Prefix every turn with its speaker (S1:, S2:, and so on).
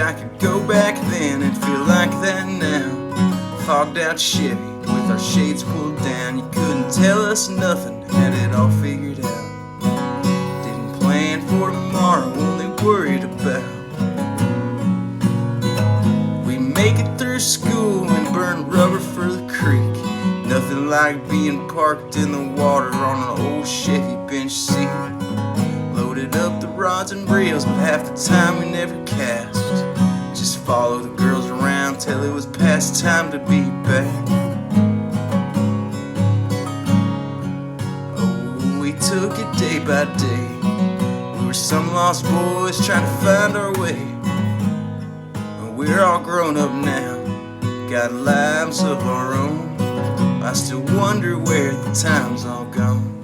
S1: I could go back then and feel like that now. Fogged out Chevy with our shades pulled down. You couldn't tell us nothing, had it all figured out. Didn't plan for tomorrow, only worried about. We make it through school and burn rubber for the creek. Nothing like being parked in the water on an old Chevy bench seat. Loaded up the rods and reels, but half the time we never cast. Just follow the girls around till it was past time to be back. Oh, we took it day by day. We were some lost boys trying to find our way. We're all grown up now, got lives of our own. I still wonder where the time's all gone.